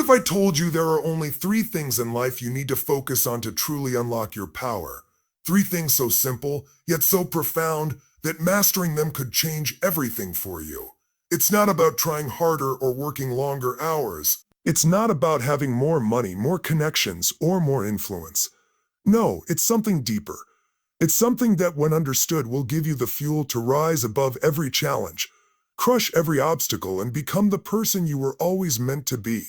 if I told you there are only three things in life you need to focus on to truly unlock your power? Three things so simple, yet so profound, that mastering them could change everything for you. It's not about trying harder or working longer hours. It's not about having more money, more connections, or more influence. No, it's something deeper. It's something that, when understood, will give you the fuel to rise above every challenge, crush every obstacle, and become the person you were always meant to be.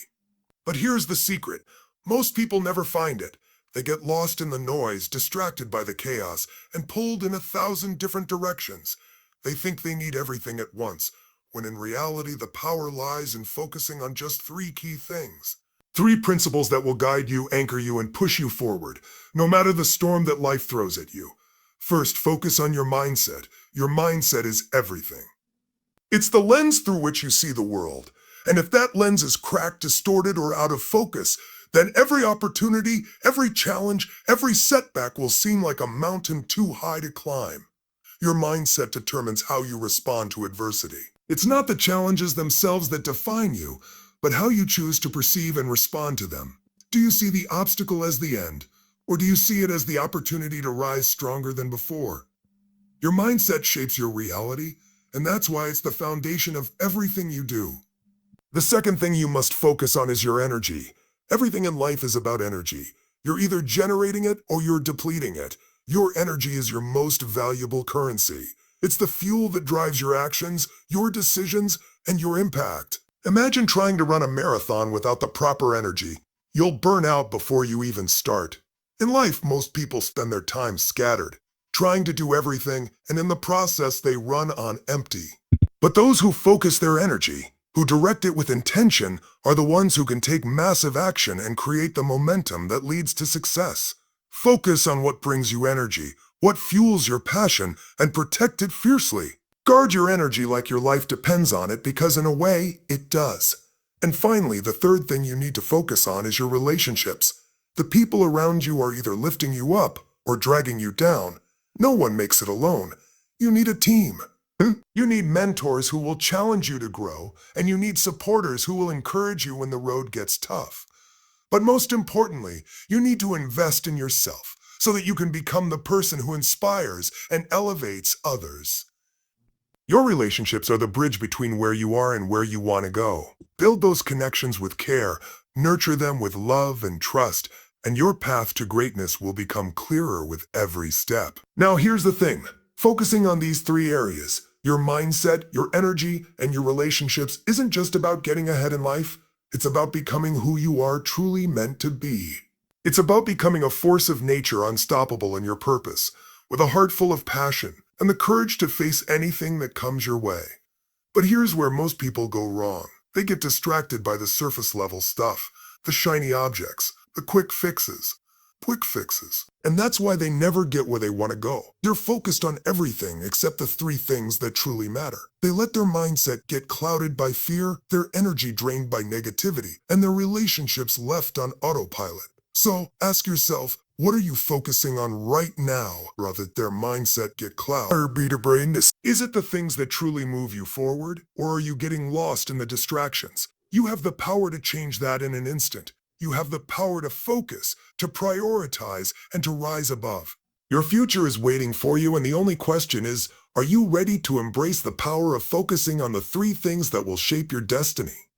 But here's the secret. Most people never find it. They get lost in the noise, distracted by the chaos, and pulled in 1,000 different directions. They think they need everything at once, when in reality the power lies in focusing on just three key things. Three principles that will guide you, anchor you, and push you forward, no matter the storm that life throws at you. First, focus on your mindset. Your mindset is everything. It's the lens through which you see the world. And if that lens is cracked, distorted, or out of focus, then every opportunity, every challenge, every setback will seem like a mountain too high to climb. Your mindset determines how you respond to adversity. It's not the challenges themselves that define you, but how you choose to perceive and respond to them. Do you see the obstacle as the end, or do you see it as the opportunity to rise stronger than before? Your mindset shapes your reality, and that's why it's the foundation of everything you do. The second thing you must focus on is your energy. Everything in life is about energy. You're either generating it or you're depleting it. Your energy is your most valuable currency. It's the fuel that drives your actions, your decisions, and your impact. Imagine trying to run a marathon without the proper energy. You'll burn out before you even start. In life, most people spend their time scattered, trying to do everything, and in the process, they run on empty. But those who focus their energy, who direct it with intention, are the ones who can take massive action and create the momentum that leads to success. Focus on what brings you energy, what fuels your passion, and protect it fiercely. Guard your energy like your life depends on it, because in a way, it does. And finally, the third thing you need to focus on is your relationships. The people around you are either lifting you up or dragging you down. No one makes it alone. You need a team. You need mentors who will challenge you to grow, and you need supporters who will encourage you when the road gets tough. But most importantly, you need to invest in yourself so that you can become the person who inspires and elevates others. Your relationships are the bridge between where you are and where you want to go. Build those connections with care, nurture them with love and trust, and your path to greatness will become clearer with every step. Now here's the thing. Focusing on these three areas, your mindset, your energy, and your relationships, isn't just about getting ahead in life. It's about becoming who you are truly meant to be. It's about becoming a force of nature unstoppable in your purpose, with a heart full of passion and the courage to face anything that comes your way. But here's where most people go wrong. They get distracted by the surface level stuff, the shiny objects, the quick fixes. And that's why they never get where they want to go. They're focused on everything except the three things that truly matter. They let their mindset get clouded by fear, their energy drained by negativity, and their relationships left on autopilot. So ask yourself, what are you focusing on right now rather than their mindset get clouded? Is it the things that truly move you forward, or are you getting lost in the distractions? You have the power to change that in an instant. You have the power to focus, to prioritize, and to rise above. Your future is waiting for you, and the only question is, are you ready to embrace the power of focusing on the three things that will shape your destiny?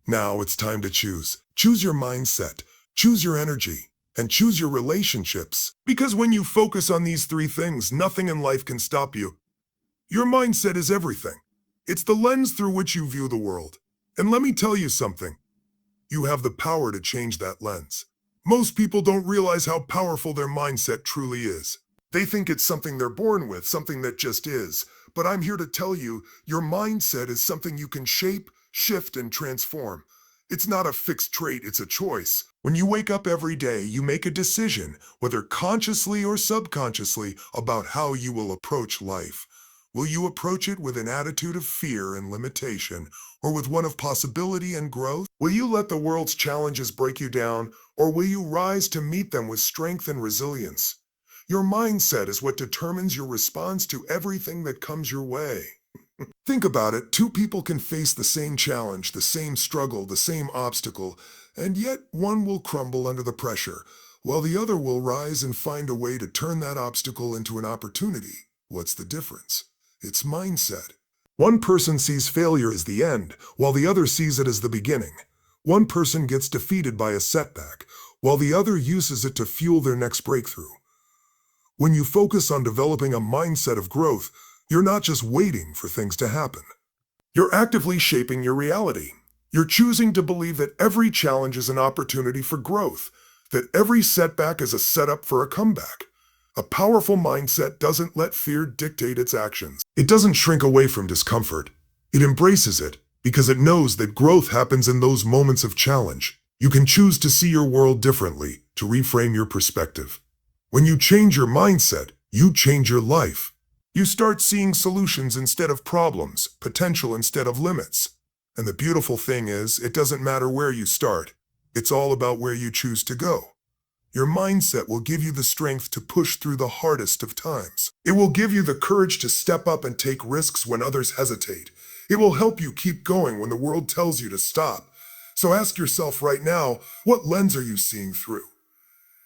Now it's time to choose. Choose your mindset, choose your energy, and choose your relationships. Because when you focus on these three things, nothing in life can stop you. Your mindset is everything. It's the lens through which you view the world. And let me tell you something. You have the power to change that lens. Most people don't realize how powerful their mindset truly is. They think it's something they're born with, something that just is. But I'm here to tell you, your mindset is something you can shape, shift, and transform. It's not a fixed trait, it's a choice. When you wake up every day, you make a decision, whether consciously or subconsciously, about how you will approach life. Will you approach it with an attitude of fear and limitation, or with one of possibility and growth? Will you let the world's challenges break you down, or will you rise to meet them with strength and resilience? Your mindset is what determines your response to everything that comes your way. Think about it, two people can face the same challenge, the same struggle, the same obstacle, and yet one will crumble under the pressure, while the other will rise and find a way to turn that obstacle into an opportunity. What's the difference? It's mindset. One person sees failure as the end, while the other sees it as the beginning. One person gets defeated by a setback, while the other uses it to fuel their next breakthrough. When you focus on developing a mindset of growth, you're not just waiting for things to happen. You're actively shaping your reality. You're choosing to believe that every challenge is an opportunity for growth, that every setback is a setup for a comeback. A powerful mindset doesn't let fear dictate its actions. It doesn't shrink away from discomfort. It embraces it because it knows that growth happens in those moments of challenge. You can choose to see your world differently, to reframe your perspective. When you change your mindset, you change your life. You start seeing solutions instead of problems, potential instead of limits. And the beautiful thing is, it doesn't matter where you start. It's all about where you choose to go. Your mindset will give you the strength to push through the hardest of times. It will give you the courage to step up and take risks when others hesitate. It will help you keep going when the world tells you to stop. So ask yourself right now, what lens are you seeing through?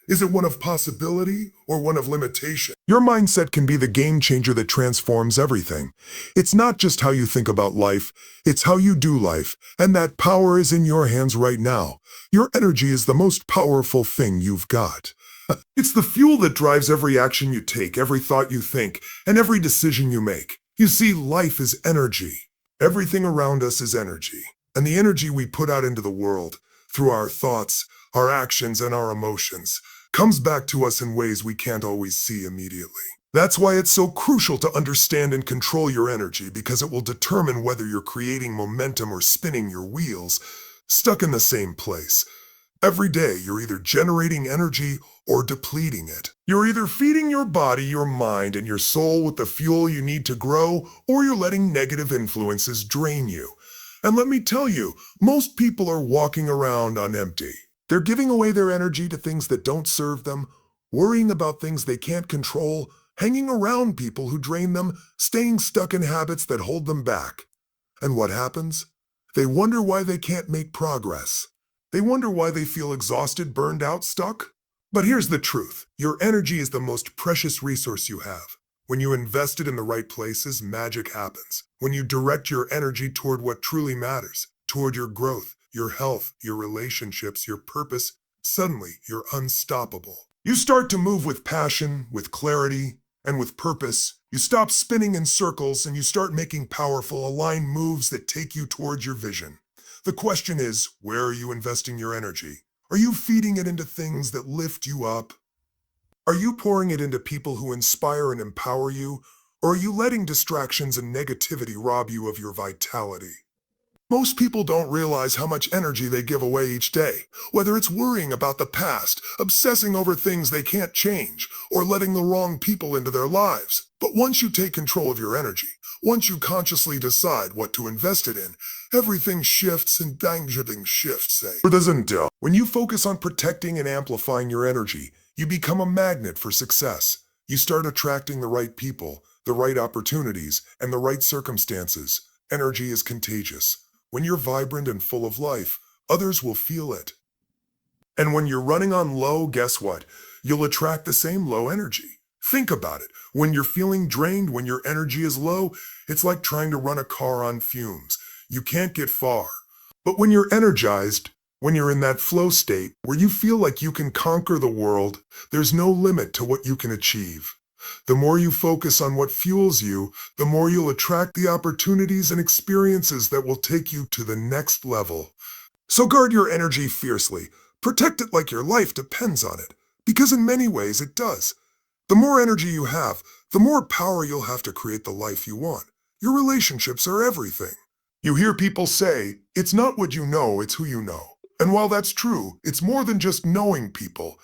Is it one of possibility or one of limitation? Your mindset can be the game changer that transforms everything. It's not just how you think about life, it's how you do life, and that power is in your hands right now. Your energy is the most powerful thing you've got. It's the fuel that drives every action you take, every thought you think, and every decision you make. You see, life is energy. Everything around us is energy. And the energy we put out into the world, through our thoughts, our actions, and our emotions, comes back to us in ways we can't always see immediately. That's why it's so crucial to understand and control your energy, because it will determine whether you're creating momentum or spinning your wheels, stuck in the same place. Every day, you're either generating energy or depleting it. You're either feeding your body, your mind, and your soul with the fuel you need to grow, or you're letting negative influences drain you. And let me tell you, most people are walking around on empty. They're giving away their energy to things that don't serve them, worrying about things they can't control, hanging around people who drain them, staying stuck in habits that hold them back. And what happens? They wonder why they can't make progress. They wonder why they feel exhausted, burned out, stuck. But here's the truth. Your energy is the most precious resource you have. When you invest it in the right places, magic happens. When you direct your energy toward what truly matters, toward your growth, your health, your relationships, your purpose, suddenly you're unstoppable. You start to move with passion, with clarity, and with purpose. You stop spinning in circles and you start making powerful, aligned moves that take you towards your vision. The question is, where are you investing your energy? Are you feeding it into things that lift you up? Are you pouring it into people who inspire and empower you? Or are you letting distractions and negativity rob you of your vitality? Most people don't realize how much energy they give away each day, whether it's worrying about the past, obsessing over things they can't change, or letting the wrong people into their lives. But once you take control of your energy, once you consciously decide what to invest it in, everything shifts and everything shifts, or doesn't it? When you focus on protecting and amplifying your energy, you become a magnet for success. You start attracting the right people, the right opportunities, and the right circumstances. Energy is contagious. When you're vibrant and full of life, others will feel it. And when you're running on low, guess what? You'll attract the same low energy. Think about it. When you're feeling drained, when your energy is low, it's like trying to run a car on fumes. You can't get far. But when you're energized, when you're in that flow state where you feel like you can conquer the world, there's no limit to what you can achieve. The more you focus on what fuels you, the more you'll attract the opportunities and experiences that will take you to the next level. So guard your energy fiercely. Protect it like your life depends on it, because in many ways it does. The more energy you have, the more power you'll have to create the life you want. Your relationships are everything. You hear people say, it's not what you know, it's who you know. And while that's true, it's more than just knowing people.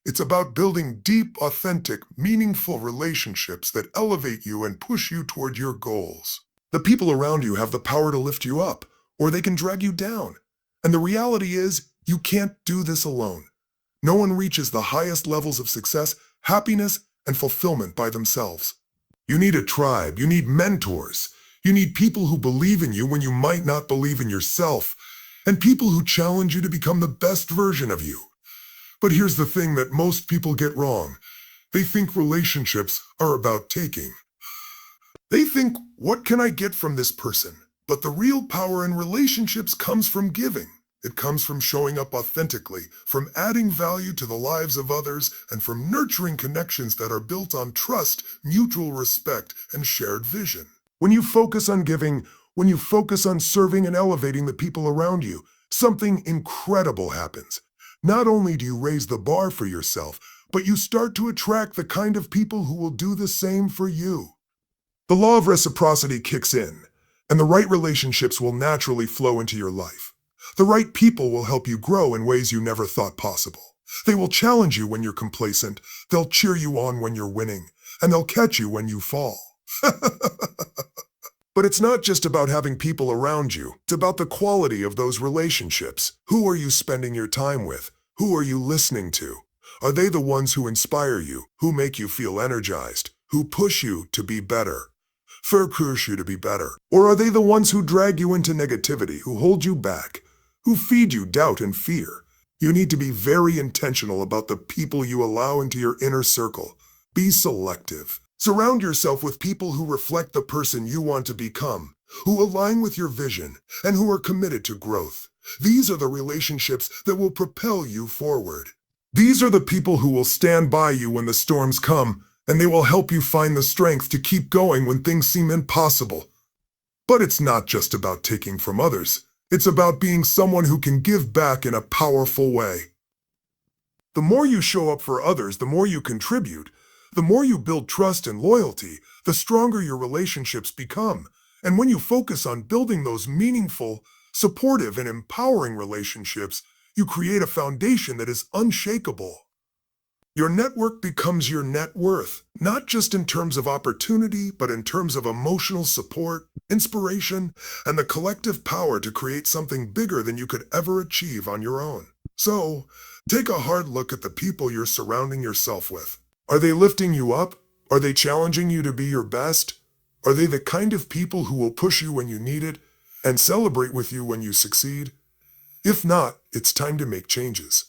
It's about building deep, authentic, meaningful relationships that elevate you and push you toward your goals. The people around you have the power to lift you up, or they can drag you down. And the reality is, you can't do this alone. No one reaches the highest levels of success, happiness, and fulfillment by themselves. You need a tribe, you need mentors, You need people who believe in you when you might not believe in yourself, and people who challenge you to become the best version of you. But here's the thing that most people get wrong. They think relationships are about taking. They think, what can I get from this person? But the real power in relationships comes from giving. It comes from showing up authentically, from adding value to the lives of others, and from nurturing connections that are built on trust, mutual respect, and shared vision. When you focus on giving, when you focus on serving and elevating the people around you, something incredible happens. Not only do you raise the bar for yourself, but you start to attract the kind of people who will do the same for you. The law of reciprocity kicks in, and the right relationships will naturally flow into your life. The right people will help you grow in ways you never thought possible. They will challenge you when you're complacent, they'll cheer you on when you're winning, and they'll catch you when you fall. But it's not just about having people around you, it's about the quality of those relationships. Who are you spending your time with? Who are you listening to? Are they the ones who inspire you, who make you feel energized, who push you to be better? Push you to be better. Or are they the ones who drag you into negativity, who hold you back, who feed you doubt and fear? You need to be very intentional about the people you allow into your inner circle. Be selective. Surround yourself with people who reflect the person you want to become, who align with your vision, and who are committed to growth. These are the relationships that will propel you forward. These are the people who will stand by you when the storms come, and they will help you find the strength to keep going when things seem impossible. But it's not just about taking from others. It's about being someone who can give back in a powerful way. The more you show up for others, the more you contribute. The more you build trust and loyalty, the stronger your relationships become. And when you focus on building those meaningful, supportive, and empowering relationships, you create a foundation that is unshakable. Your network becomes your net worth, not just in terms of opportunity, but in terms of emotional support, inspiration, and the collective power to create something bigger than you could ever achieve on your own. So, take a hard look at the people you're surrounding yourself with. Are they lifting you up? Are they challenging you to be your best? Are they the kind of people who will push you when you need it and celebrate with you when you succeed? If not, it's time to make changes.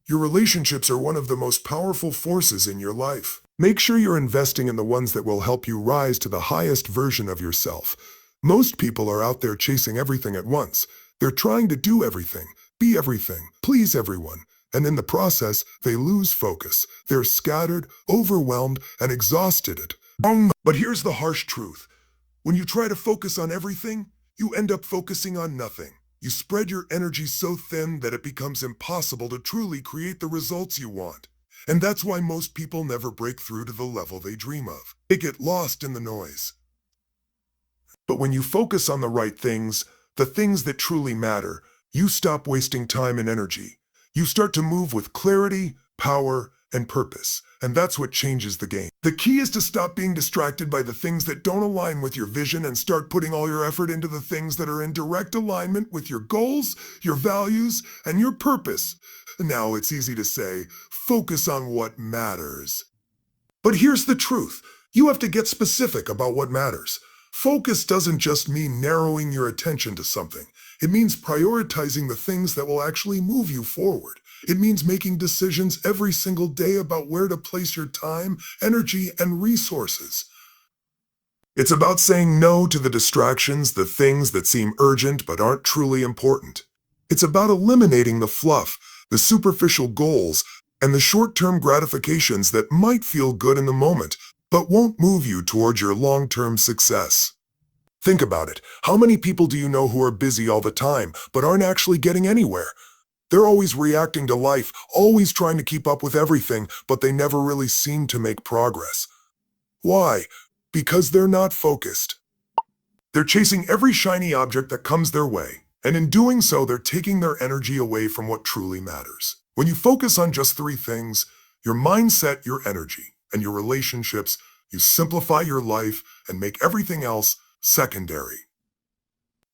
Your relationships are one of the most powerful forces in your life. Make sure you're investing in the ones that will help you rise to the highest version of yourself. Most people are out there chasing everything at once. They're trying to do everything, be everything, please everyone. And in the process, they lose focus. They're scattered, overwhelmed, and exhausted. But here's the harsh truth. When you try to focus on everything, you end up focusing on nothing. You spread your energy so thin that it becomes impossible to truly create the results you want. And that's why most people never break through to the level they dream of. They get lost in the noise. But when you focus on the right things, the things that truly matter, you stop wasting time and energy. You start to move with clarity, power, and purpose. And that's what changes the game. The key is to stop being distracted by the things that don't align with your vision and start putting all your effort into the things that are in direct alignment with your goals, your values, and your purpose. Now, it's easy to say, focus on what matters. But here's the truth. You have to get specific about what matters. Focus doesn't just mean narrowing your attention to something. It means prioritizing the things that will actually move you forward. It means making decisions every single day about where to place your time, energy, and resources. It's about saying no to the distractions, the things that seem urgent but aren't truly important. It's about eliminating the fluff, the superficial goals, and the short-term gratifications that might feel good in the moment, but won't move you towards your long-term success. Think about it. How many people do you know who are busy all the time, but aren't actually getting anywhere? They're always reacting to life, always trying to keep up with everything, but they never really seem to make progress. Why? Because they're not focused. They're chasing every shiny object that comes their way, and in doing so, they're taking their energy away from what truly matters. When you focus on just three things, your mindset, your energy, and your relationships, you simplify your life and make everything else secondary.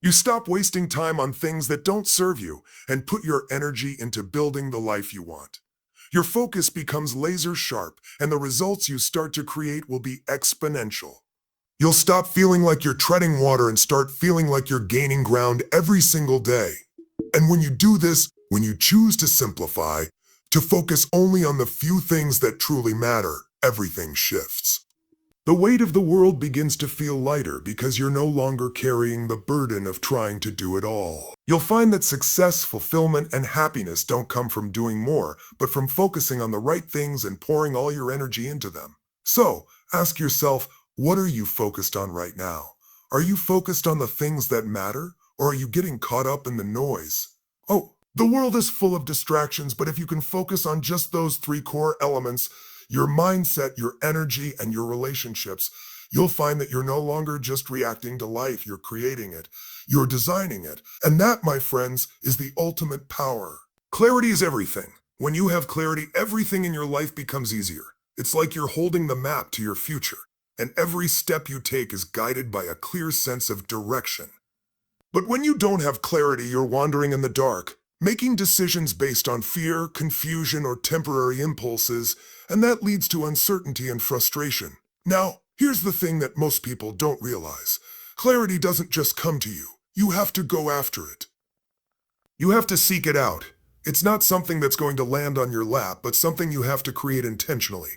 You stop wasting time on things that don't serve you and put your energy into building the life you want. Your focus becomes laser sharp, and the results you start to create will be exponential. You'll stop feeling like you're treading water and start feeling like you're gaining ground every single day. And when you do this, when you choose to simplify, to focus only on the few things that truly matter, everything shifts. The weight of the world begins to feel lighter because you're no longer carrying the burden of trying to do it all. You'll find that success, fulfillment, and happiness don't come from doing more, but from focusing on the right things and pouring all your energy into them. So, ask yourself, what are you focused on right now? Are you focused on the things that matter, or are you getting caught up in the noise? Oh, the world is full of distractions, but if you can focus on just those three core elements, your mindset, your energy, and your relationships, you'll find that you're no longer just reacting to life, you're creating it. You're designing it. And that, my friends, is the ultimate power. Clarity is everything. When you have clarity, everything in your life becomes easier. It's like you're holding the map to your future, and every step you take is guided by a clear sense of direction. But when you don't have clarity, you're wandering in the dark, making decisions based on fear, confusion, or temporary impulses, and that leads to uncertainty and frustration. Now, here's the thing that most people don't realize. Clarity doesn't just come to you. You have to go after it. You have to seek it out. It's not something that's going to land on your lap, but something you have to create intentionally.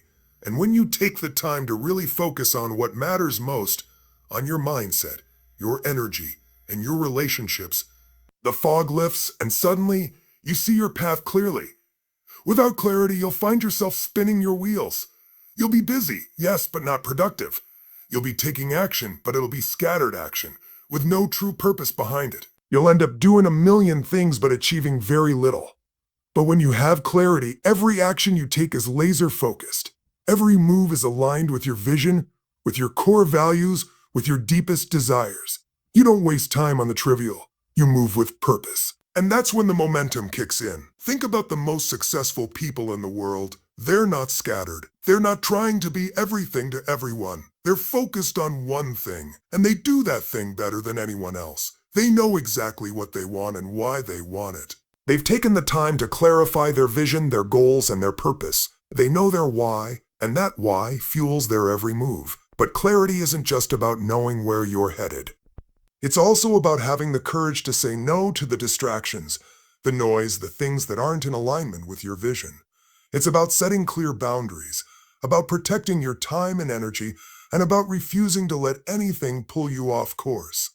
And when you take the time to really focus on what matters most, on your mindset, your energy, and your relationships, the fog lifts and suddenly you see your path clearly. Without clarity, you'll find yourself spinning your wheels. You'll be busy, yes, but not productive. You'll be taking action, but it'll be scattered action, with no true purpose behind it. You'll end up doing a million things but achieving very little. But when you have clarity, every action you take is laser focused. Every move is aligned with your vision, with your core values, with your deepest desires. You don't waste time on the trivial. You move with purpose. And that's when the momentum kicks in. Think about the most successful people in the world. They're not scattered. They're not trying to be everything to everyone. They're focused on one thing, and they do that thing better than anyone else. They know exactly what they want and why they want it. They've taken the time to clarify their vision, their goals, and their purpose. They know their why, and that why fuels their every move. But clarity isn't just about knowing where you're headed. It's also about having the courage to say no to the distractions, the noise, the things that aren't in alignment with your vision. It's about setting clear boundaries, about protecting your time and energy, and about refusing to let anything pull you off course.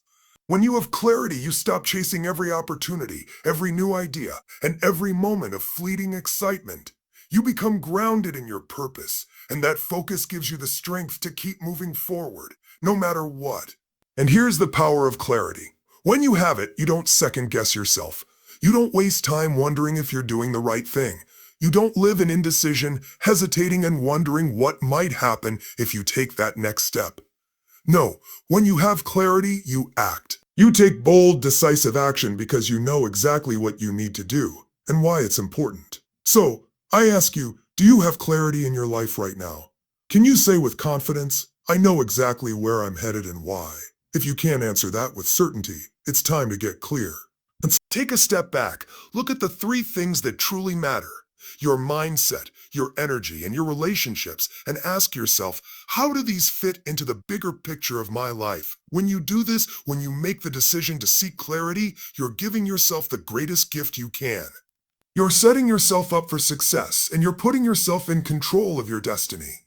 When you have clarity, you stop chasing every opportunity, every new idea, and every moment of fleeting excitement. You become grounded in your purpose, and that focus gives you the strength to keep moving forward, no matter what. And here's the power of clarity. When you have it, you don't second-guess yourself. You don't waste time wondering if you're doing the right thing. You don't live in indecision, hesitating and wondering what might happen if you take that next step. No, when you have clarity, you act. You take bold, decisive action because you know exactly what you need to do and why it's important. So, I ask you, do you have clarity in your life right now? Can you say with confidence, I know exactly where I'm headed and why? If you can't answer that with certainty, it's time to get clear. And take a step back. Look at the three things that truly matter. Your mindset, your energy, and your relationships, and ask yourself, how do these fit into the bigger picture of my life? When you do this, when you make the decision to seek clarity, you're giving yourself the greatest gift you can. You're setting yourself up for success, and you're putting yourself in control of your destiny.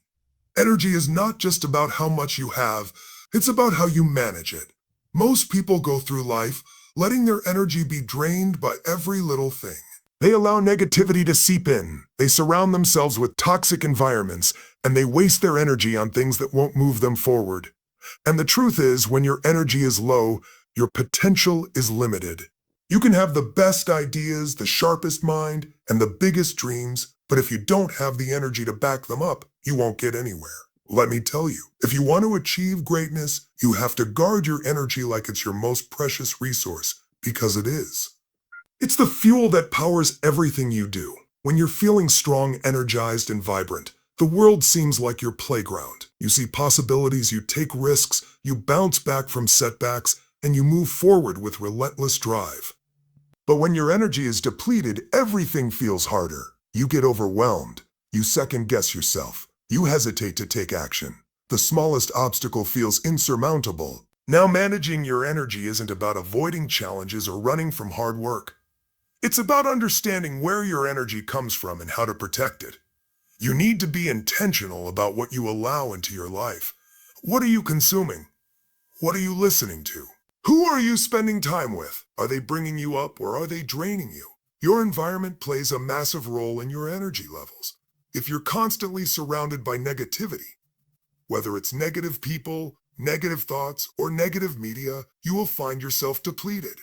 Energy is not just about how much you have, it's about how you manage it. Most people go through life letting their energy be drained by every little thing. They allow negativity to seep in, they surround themselves with toxic environments, and they waste their energy on things that won't move them forward. And the truth is, when your energy is low, your potential is limited. You can have the best ideas, the sharpest mind, and the biggest dreams, but if you don't have the energy to back them up, you won't get anywhere. Let me tell you, if you want to achieve greatness, you have to guard your energy like it's your most precious resource, because it is. It's the fuel that powers everything you do. When you're feeling strong, energized, and vibrant, the world seems like your playground. You see possibilities, you take risks, you bounce back from setbacks, and you move forward with relentless drive. But when your energy is depleted, everything feels harder. You get overwhelmed. You second-guess yourself. You hesitate to take action. The smallest obstacle feels insurmountable. Now, managing your energy isn't about avoiding challenges or running from hard work. It's about understanding where your energy comes from and how to protect it. You need to be intentional about what you allow into your life. What are you consuming? What are you listening to? Who are you spending time with? Are they bringing you up or are they draining you? Your environment plays a massive role in your energy levels. If you're constantly surrounded by negativity, whether it's negative people, negative thoughts, or negative media, you will find yourself depleted.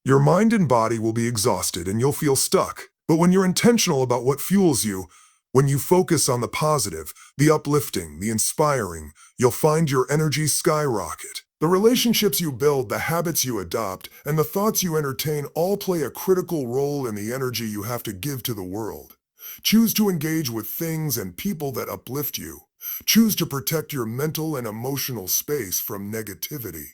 Your mind and body will be exhausted and you'll feel stuck. But when you're intentional about what fuels you, when you focus on the positive, the uplifting, the inspiring, you'll find your energy skyrocket. The relationships you build, the habits you adopt, and the thoughts you entertain all play a critical role in the energy you have to give to the world. Choose to engage with things and people that uplift you. Choose to protect your mental and emotional space from negativity.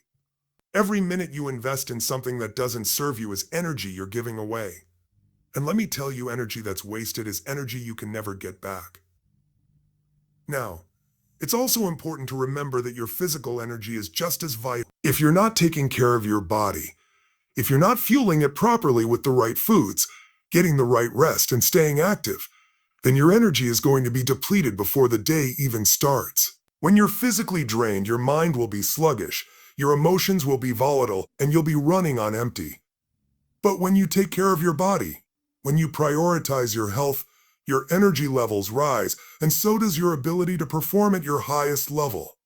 Every minute you invest in something that doesn't serve you is energy you're giving away. And let me tell you, energy that's wasted is energy you can never get back. Now, it's also important to remember that your physical energy is just as vital. If you're not taking care of your body, if you're not fueling it properly with the right foods, getting the right rest, and staying active, then your energy is going to be depleted before the day even starts. When you're physically drained, your mind will be sluggish, your emotions will be volatile, and you'll be running on empty. But when you take care of your body, when you prioritize your health, your energy levels rise, and so does your ability to perform at your highest level.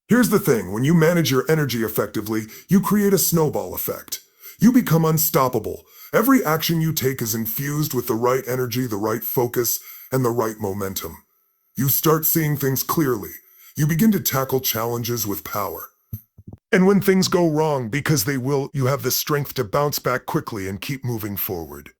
Here's the thing, when you manage your energy effectively, you create a snowball effect. You become unstoppable. Every action you take is infused with the right energy, the right focus, and the right momentum. You start seeing things clearly. You begin to tackle challenges with power. And when things go wrong, because they will, you have the strength to bounce back quickly and keep moving forward.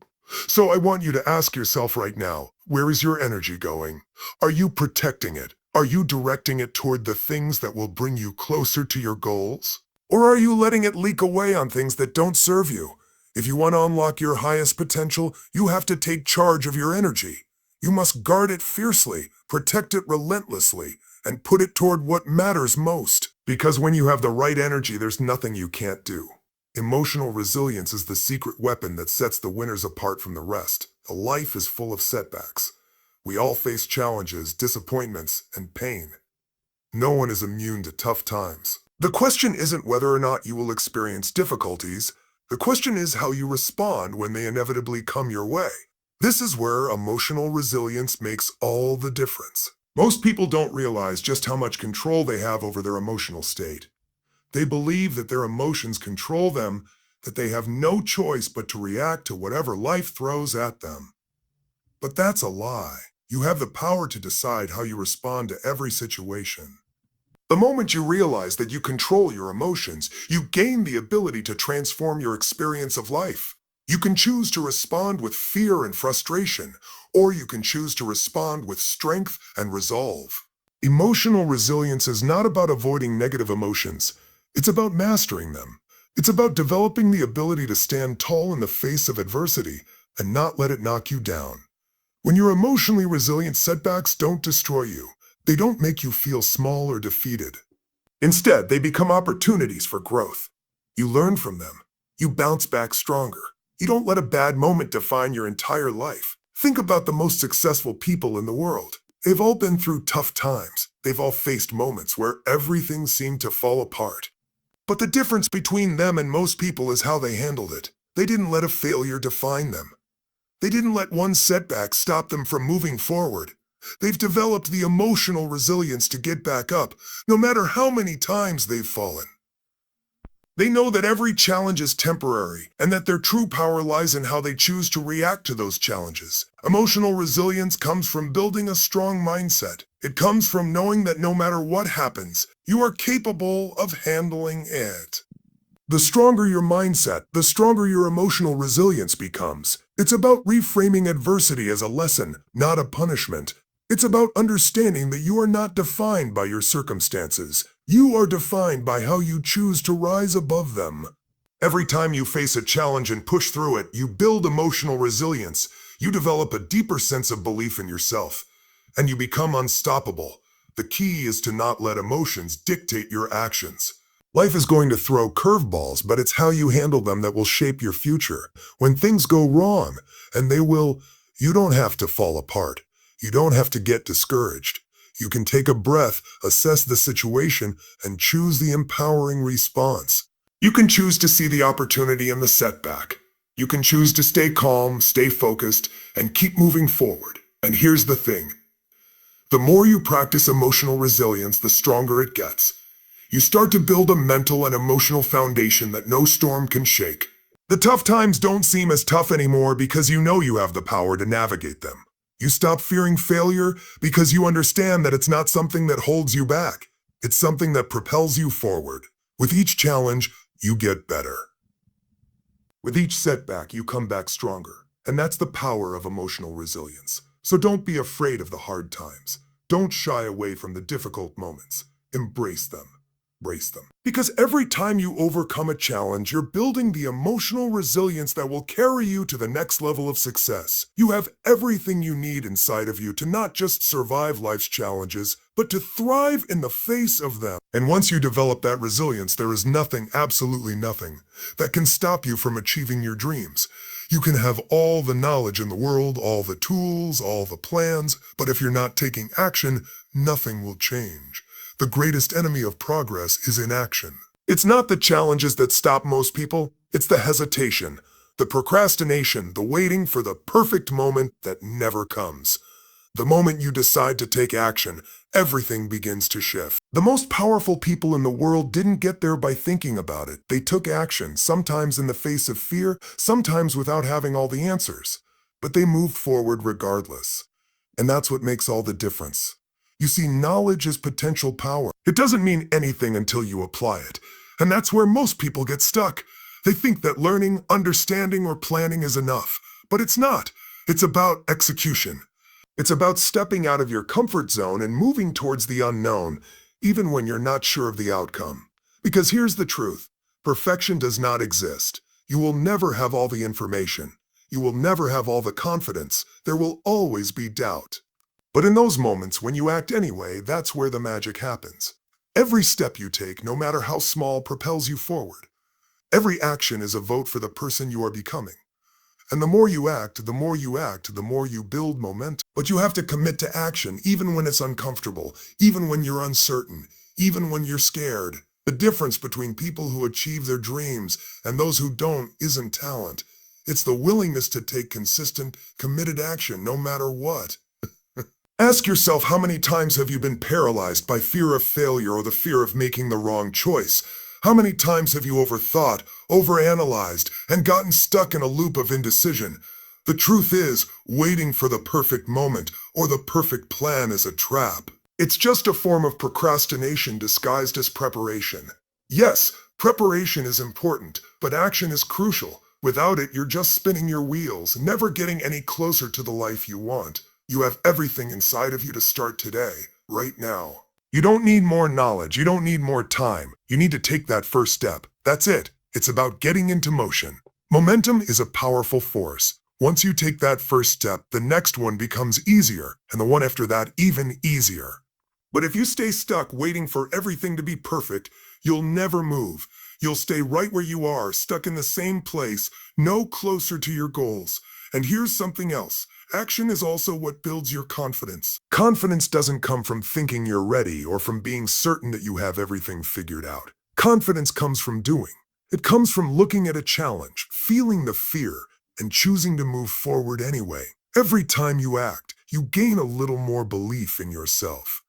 So I want you to ask yourself right now, where is your energy going? Are you protecting it? Are you directing it toward the things that will bring you closer to your goals? Or are you letting it leak away on things that don't serve you? If you want to unlock your highest potential, you have to take charge of your energy. You must guard it fiercely, protect it relentlessly, and put it toward what matters most. Because when you have the right energy, there's nothing you can't do. Emotional resilience is the secret weapon that sets the winners apart from the rest. A life is full of setbacks. We all face challenges, disappointments, and pain. No one is immune to tough times. The question isn't whether or not you will experience difficulties. The question is how you respond when they inevitably come your way. This is where emotional resilience makes all the difference. Most people don't realize just how much control they have over their emotional state. They believe that their emotions control them, that they have no choice but to react to whatever life throws at them. But that's a lie. You have the power to decide how you respond to every situation. The moment you realize that you control your emotions, you gain the ability to transform your experience of life. You can choose to respond with fear and frustration, or you can choose to respond with strength and resolve. Emotional resilience is not about avoiding negative emotions. It's about mastering them. It's about developing the ability to stand tall in the face of adversity and not let it knock you down. When you're emotionally resilient, setbacks don't destroy you. They don't make you feel small or defeated. Instead, they become opportunities for growth. You learn from them. You bounce back stronger. You don't let a bad moment define your entire life. Think about the most successful people in the world. They've all been through tough times. They've all faced moments where everything seemed to fall apart. But the difference between them and most people is how they handled it. They didn't let a failure define them. They didn't let one setback stop them from moving forward. They've developed the emotional resilience to get back up, no matter how many times they've fallen. They know that every challenge is temporary, and that their true power lies in how they choose to react to those challenges. Emotional resilience comes from building a strong mindset. It comes from knowing that no matter what happens, you are capable of handling it. The stronger your mindset, the stronger your emotional resilience becomes. It's about reframing adversity as a lesson, not a punishment. It's about understanding that you are not defined by your circumstances. You are defined by how you choose to rise above them. Every time you face a challenge and push through it, you build emotional resilience. You develop a deeper sense of belief in yourself, and you become unstoppable. The key is to not let emotions dictate your actions. Life is going to throw curveballs, but it's how you handle them that will shape your future. When things go wrong, and they will, you don't have to fall apart. You don't have to get discouraged. You can take a breath, assess the situation, and choose the empowering response. You can choose to see the opportunity in the setback. You can choose to stay calm, stay focused, and keep moving forward. And here's the thing. The more you practice emotional resilience, the stronger it gets. You start to build a mental and emotional foundation that no storm can shake. The tough times don't seem as tough anymore because you know you have the power to navigate them. You stop fearing failure because you understand that it's not something that holds you back. It's something that propels you forward. With each challenge, you get better. With each setback, you come back stronger. And that's the power of emotional resilience. So don't be afraid of the hard times. Don't shy away from the difficult moments. Embrace them. Brace them. Because every time you overcome a challenge, you're building the emotional resilience that will carry you to the next level of success. You have everything you need inside of you to not just survive life's challenges, but to thrive in the face of them. And once you develop that resilience, there is nothing, absolutely nothing, that can stop you from achieving your dreams. You can have all the knowledge in the world, all the tools, all the plans, but if you're not taking action, nothing will change. The greatest enemy of progress is inaction. It's not the challenges that stop most people, it's the hesitation, the procrastination, the waiting for the perfect moment that never comes. The moment you decide to take action, everything begins to shift. The most powerful people in the world didn't get there by thinking about it. They took action, sometimes in the face of fear, sometimes without having all the answers. But they moved forward regardless. And that's what makes all the difference. You see, knowledge is potential power. It doesn't mean anything until you apply it. And that's where most people get stuck. They think that learning, understanding, or planning is enough. But it's not. It's about execution. It's about stepping out of your comfort zone and moving towards the unknown, even when you're not sure of the outcome. Because here's the truth. Perfection does not exist. You will never have all the information. You will never have all the confidence. There will always be doubt. But in those moments when you act anyway, that's where the magic happens. Every step you take, no matter how small, propels you forward. Every action is a vote for the person you are becoming. And the more you act, the more you build momentum. But you have to commit to action, even when it's uncomfortable, even when you're uncertain, even when you're scared. The difference between people who achieve their dreams and those who don't isn't talent. It's the willingness to take consistent, committed action no matter what. Ask yourself, how many times have you been paralyzed by fear of failure or the fear of making the wrong choice? How many times have you overthought, overanalyzed, and gotten stuck in a loop of indecision? The truth is, waiting for the perfect moment or the perfect plan is a trap. It's just a form of procrastination disguised as preparation. Yes, preparation is important, but action is crucial. Without it, you're just spinning your wheels, never getting any closer to the life you want. You have everything inside of you to start today, right now. You don't need more knowledge. You don't need more time. You need to take that first step. That's it. It's about getting into motion. Momentum is a powerful force. Once you take that first step, the next one becomes easier, and the one after that even easier. But if you stay stuck waiting for everything to be perfect, you'll never move. You'll stay right where you are, stuck in the same place, no closer to your goals. And here's something else. Action is also what builds your confidence. Confidence doesn't come from thinking you're ready or from being certain that you have everything figured out. Confidence comes from doing. It comes from looking at a challenge, feeling the fear, and choosing to move forward anyway. Every time you act, you gain a little more belief in yourself.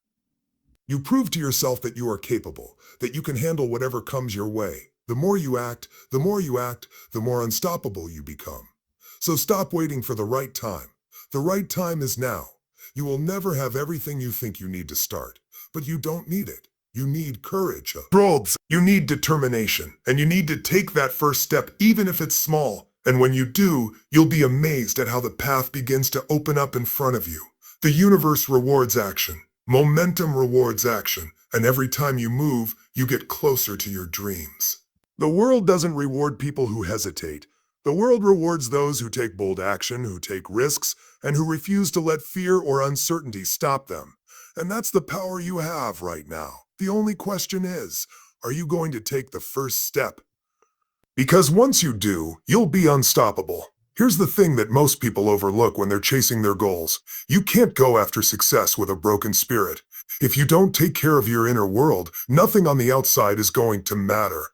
You prove to yourself that you are capable, that you can handle whatever comes your way. The more you act, the more unstoppable you become. So stop waiting for the right time. The right time is now. You will never have everything you think you need to start, but you don't need it. You need courage. You need determination, and you need to take that first step even if it's small. And when you do, you'll be amazed at how the path begins to open up in front of you. The universe rewards action. Momentum rewards action, and every time you move, you get closer to your dreams. The world doesn't reward people who hesitate. The world rewards those who take bold action, who take risks, and who refuse to let fear or uncertainty stop them. And that's the power you have right now. The only question is, are you going to take the first step? Because once you do, you'll be unstoppable. Here's the thing that most people overlook when they're chasing their goals. You can't go after success with a broken spirit. If you don't take care of your inner world, nothing on the outside is going to matter.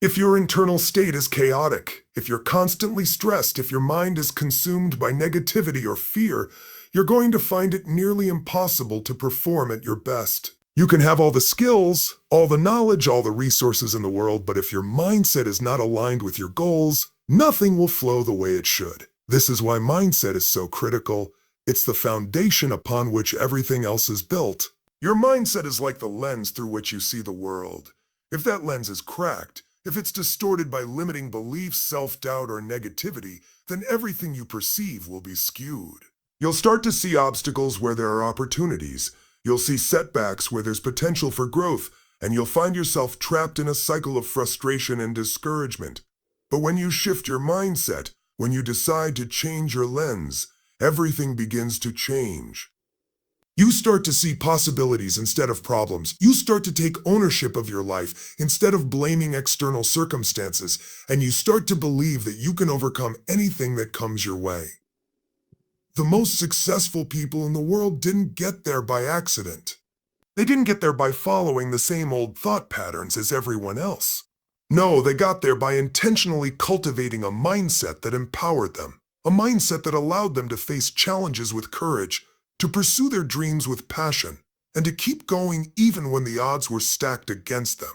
If your internal state is chaotic, if you're constantly stressed, if your mind is consumed by negativity or fear, you're going to find it nearly impossible to perform at your best. You can have all the skills, all the knowledge, all the resources in the world, but if your mindset is not aligned with your goals, nothing will flow the way it should. This is why mindset is so critical. It's the foundation upon which everything else is built. Your mindset is like the lens through which you see the world. If that lens is cracked, if it's distorted by limiting beliefs, self-doubt, or negativity, then everything you perceive will be skewed. You'll start to see obstacles where there are opportunities. You'll see setbacks where there's potential for growth, and you'll find yourself trapped in a cycle of frustration and discouragement. But when you shift your mindset, when you decide to change your lens, everything begins to change. You start to see possibilities instead of problems. You start to take ownership of your life instead of blaming external circumstances, and you start to believe that you can overcome anything that comes your way. The most successful people in the world didn't get there by accident. They didn't get there by following the same old thought patterns as everyone else. No, they got there by intentionally cultivating a mindset that empowered them, a mindset that allowed them to face challenges with courage, to pursue their dreams with passion, and to keep going even when the odds were stacked against them.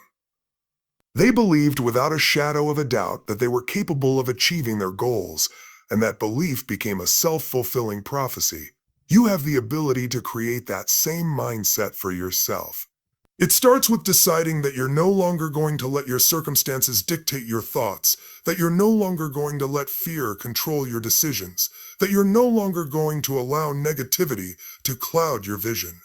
They believed without a shadow of a doubt that they were capable of achieving their goals, and that belief became a self-fulfilling prophecy. You have the ability to create that same mindset for yourself. It starts with deciding that you're no longer going to let your circumstances dictate your thoughts, that you're no longer going to let fear control your decisions, that you're no longer going to allow negativity to cloud your vision.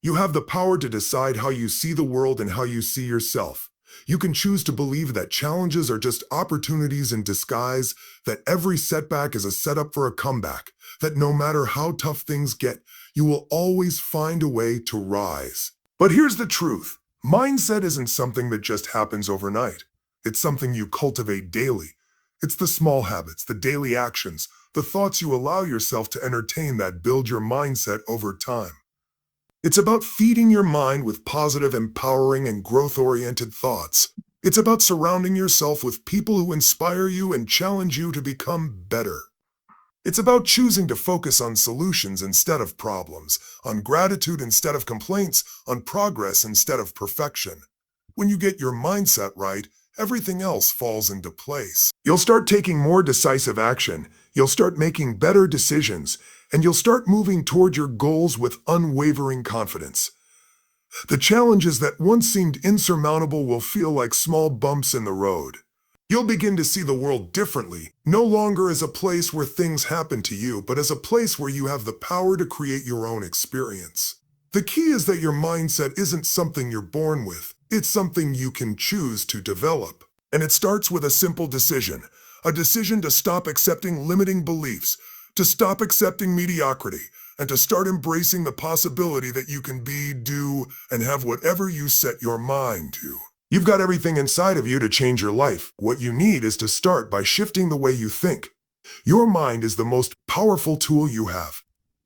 You have the power to decide how you see the world and how you see yourself. You can choose to believe that challenges are just opportunities in disguise, that every setback is a setup for a comeback, that no matter how tough things get, you will always find a way to rise. But here's the truth. Mindset isn't something that just happens overnight. It's something you cultivate daily. It's the small habits, the daily actions, the thoughts you allow yourself to entertain that build your mindset over time. It's about feeding your mind with positive, empowering, and growth-oriented thoughts. It's about surrounding yourself with people who inspire you and challenge you to become better. It's about choosing to focus on solutions instead of problems, on gratitude instead of complaints, on progress instead of perfection. When you get your mindset right, everything else falls into place. You'll start taking more decisive action, you'll start making better decisions, and you'll start moving toward your goals with unwavering confidence. The challenges that once seemed insurmountable will feel like small bumps in the road. You'll begin to see the world differently, no longer as a place where things happen to you, but as a place where you have the power to create your own experience. The key is that your mindset isn't something you're born with, it's something you can choose to develop. And it starts with a simple decision, a decision to stop accepting limiting beliefs, to stop accepting mediocrity, and to start embracing the possibility that you can be, do, and have whatever you set your mind to. You've got everything inside of you to change your life. What you need is to start by shifting the way you think. Your mind is the most powerful tool you have.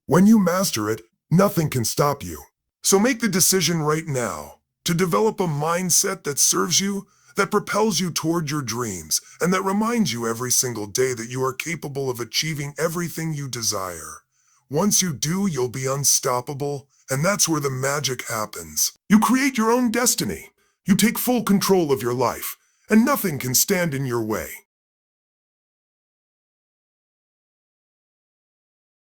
When you master it, nothing can stop you. So make the decision right now to develop a mindset that serves you, that propels you toward your dreams, and that reminds you every single day that you are capable of achieving everything you desire. Once you do, you'll be unstoppable, and that's where the magic happens. You create your own destiny. You take full control of your life, and nothing can stand in your way.